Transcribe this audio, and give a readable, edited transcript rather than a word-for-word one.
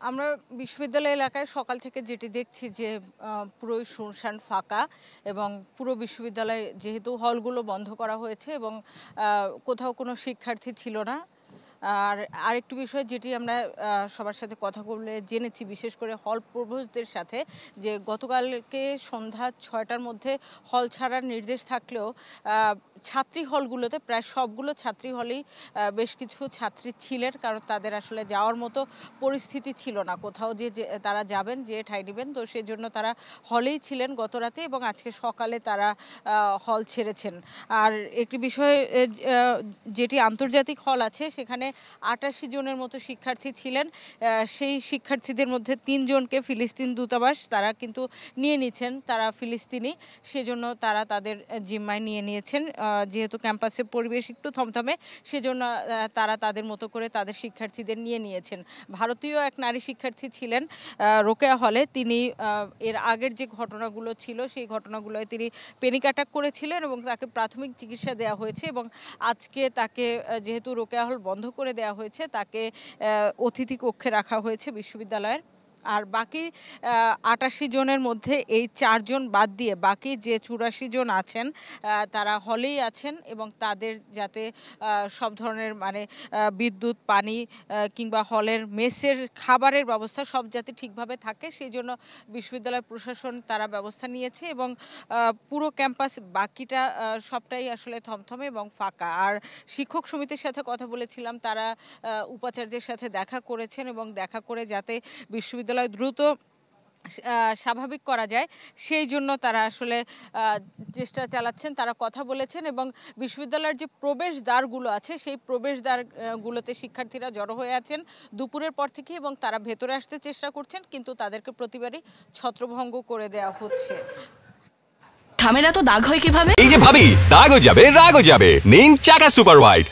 আমরা বিশ্ববিদ্যালয় এলাকায় সকাল থেকে যেটি দেখছি যে পুরোই শুনশান ফাঁকা এবং পুরো বিশ্ববিদ্যালয় যেহেতু হলগুলো বন্ধ করা হয়েছে এবং কোথাও কোনো শিক্ষার্থী ছিল না। আর আরেকটু বিষয় যেটি আমরা সবার সাথে কথা বলে জেনেছি, বিশেষ করে হল প্রভোস্টদের সাথে, যে গতকালকে সন্ধ্যা 6টার মধ্যে হল ছাড়ার নির্দেশ থাকলেও ছাত্রী হলগুলোতে প্রায় সবগুলো ছাত্রী হলেই বেশ কিছু ছাত্রী ছিলেন, কারণ তাদের আসলে যাওয়ার মতো পরিস্থিতি ছিল না, কোথাও যে তারা যাবেন, যে ঠাঁই নেবেন, তো সেজন্য তারা হলেই ছিলেন গত রাতে এবং আজকে সকালে তারা হল ছেড়েছেন। আর একটি বিষয়, যেটি আন্তর্জাতিক হল আছে সেখানে 88 জনের মতো শিক্ষার্থী ছিলেন। সেই শিক্ষার্থীদের মধ্যে 3 জনকে ফিলিস্তিন দূতাবাস তারা কিন্তু নিয়ে নিচ্ছেন, তারা ফিলিস্তিনি, সেজন্য তারা তাদের জিম্মায় নিয়ে নিয়েছেন। যেহেতু ক্যাম্পাসের পরিবেশ একটু থমথমে, সেজন্য তারা তাদের মতো করে তাদের শিক্ষার্থীদের নিয়ে নিয়েছেন। ভারতীয় এক নারী শিক্ষার্থী ছিলেন রোকেয়া হলে, তিনি এর আগের যে ঘটনাগুলো ছিল সেই ঘটনাগুলোয় তিনি প্যানিক অ্যাটাক করেছিলেন এবং তাকে প্রাথমিক চিকিৎসা দেওয়া হয়েছে এবং আজকে তাকে, যেহেতু রোকেয়া হল বন্ধ করে দেওয়া হয়েছে, তাকে অতিথি কক্ষে রাখা হয়েছে বিশ্ববিদ্যালয়ের। আর বাকি 88 জনের মধ্যে এই 4 জন বাদ দিয়ে বাকি যে 84 জন আছেন তারা হলেই আছেন এবং তাদের যাতে সব ধরনের বিদ্যুৎ, পানি কিংবা হলের মেসের খাবারের ব্যবস্থা সব যাতে ঠিকভাবে থাকে সেই জন্য বিশ্ববিদ্যালয় প্রশাসন তারা ব্যবস্থা নিয়েছে এবং পুরো ক্যাম্পাস বাকিটা সবটাই আসলে থমথমে এবং ফাঁকা। আর শিক্ষক সমিতির সাথে কথা বলেছিলাম, তারা উপাচার্যের সাথে দেখা করেছেন এবং দেখা করে যাতে বিশ্ববিদ্যালয় দ্রুত স্বাভাবিক করা যায় সেই জন্য তারা আসলে চেষ্টা চালাচ্ছেন, তারা কথা বলেছেন এবং বিশ্ববিদ্যালয়ের যে প্রবেশদ্বারগুলো আছে সেই প্রবেশদ্বারগুলোতে শিক্ষার্থীরা জড়ো হয়ে আছেন দুপুরের পর থেকে এবং তারা ভেতরে আসতে চেষ্টা করছেন, কিন্তু তাদেরকে প্রতিবারই ছত্রভঙ্গ করে দেওয়া হচ্ছে। থামেরা তো দাগ হয় কিভাবে? এই যে ভাবি, দাগও যাবে রাগও যাবে, নিন চাকা সুপার হোয়াইট।